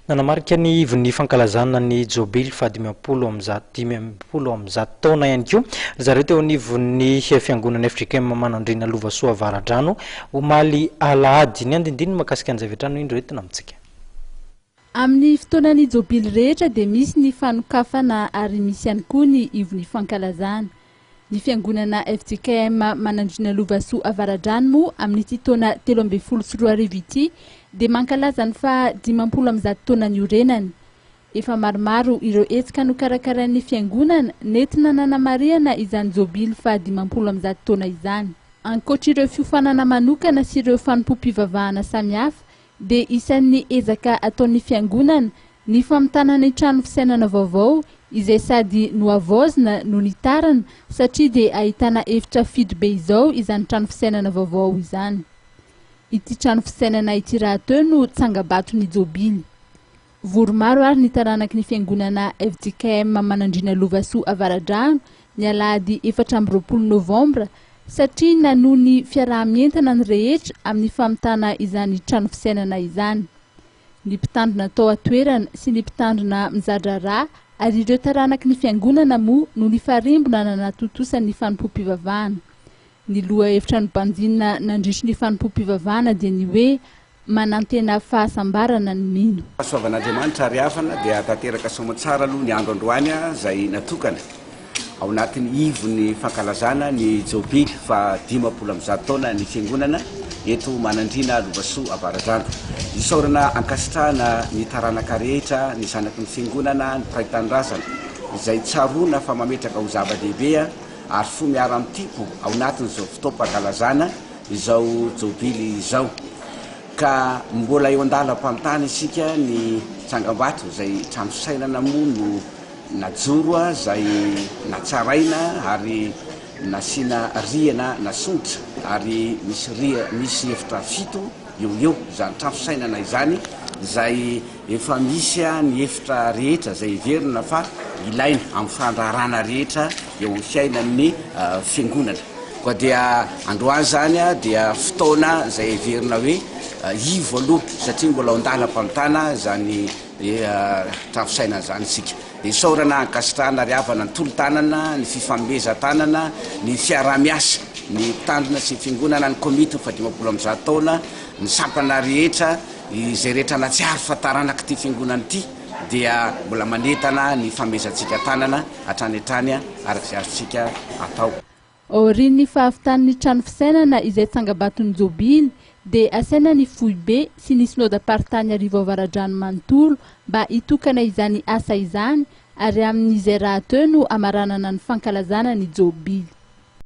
Nanamarika ny ivon'ny fankalazana ny Jobily fa 20 amzato taona ihany koa zareo teo anivon'ny fiangonana FJKM Manandriana Lovasoa Avaradrano omaly Alahady ny andindininy makasika an'izay vetrano indro entina amintsika. Amin'ny fotoanan'ny Jobily rehetra dia misy ny fanokafana ary misy ihany koa ny ivon'ny fankalazana. Ny fiangonana FJKM Manandriana Lovasoa Avaradrano moa amin'ny taona 13 ity dia mankalaza ny fa 50 amzato taona niorenany. Efa maromaro ireo hetsika nokarakaran'ny fiangonana nentina nanamariana izany Jobily fa 50 amzato taona izany. Ankoatra ireo fiofanana manokana sy ireo fanompom-pivavahana samihafa dia isan'ny ezaka ataon'ny fiangonana ny famitana ny trano fisainana vaovao izay sady noavaozina no nitarana satria dia ahitana efitra fido be izao izany trano fisainana vaovao izany. Ity trano fisainana ity rahateo no tsangabato ny Jobily. Voromaro ary ny taranaky ny fiangonana FJKM Manandriana Lovasoa Avaradrano ny Alahady 4 Novambra satria nanohy ny fiaraha-mientana ny rehetra amin'ny famitana izany trano fisainana izany. Ny mpitandrina tao atoerana sy ny mpitandrina mizadra rà ary ireo taranaky ny fiangonana moa no ny farimbona nanatotosan'ny fanompom-pivavahana. Ny loha efitrano banjinina nandritry ny fanompom-pivavahana dia ny hoe manantena fahasambarana ny mino. Fahasoavan'Andriamanitra ary hafana dia tanteraka somatsara aloha ny andro androany izay natokana ao anatin'ny ivon'ny fankalazana ny Jobily fa 50 amzato taona ny fiangonana eto Manandriana Lovasoa Avaradrano. Isaorana ankasitrahana ny taranaka rehetra ny zanaky ny fiangonana ny praitandrazana izay tsarona fa mametraka ho zava-dehibe ary fo miara amitipo ao anatin'izao fotoam-pankalazana izao Jobily izao. Ka mbola eo andalam-pamitana isika ny tsangambato izay trano fisainana moa no najoro izay natsaraina ary nasina riana nasonitra ary misy efitra fito eo izany trano fisainana izany izay efa misy ny efitra rehetra izay iverina fa ilaina amin'ny fandraharana rehetra eo amin'ny fiainan'ny fiangonana. Koa dia androany zany dia fotoana izay iverina hoe ivo aloha satria mbola ao andalam-pamitana izany trano fisainana izany isika. Dia isaorana ankasitrahana ary havana ny tolo-tanana, ny fifanomeza-tanana, ny fiaraha-miasa, ny mpitandrina sy ny fiangonana, ny komity fa 50 amzato taona, ny sampana rehetra izay rehetra natsiary fa taranaky ity fiangonana ity dia mbola manetana ny famezantsika tanana hatrany araka izay azontsika atao. Aorian'ny fahavitan'ny trano fisainana izay tsangabaton'ny Jobily dia asaina ny foibe sy ny sinodam-paritany arivo Avaradrano manontolo mba hitokana izany asa izany ary amin'izay rahateo no amaranana ny fankalazana ny Jobily.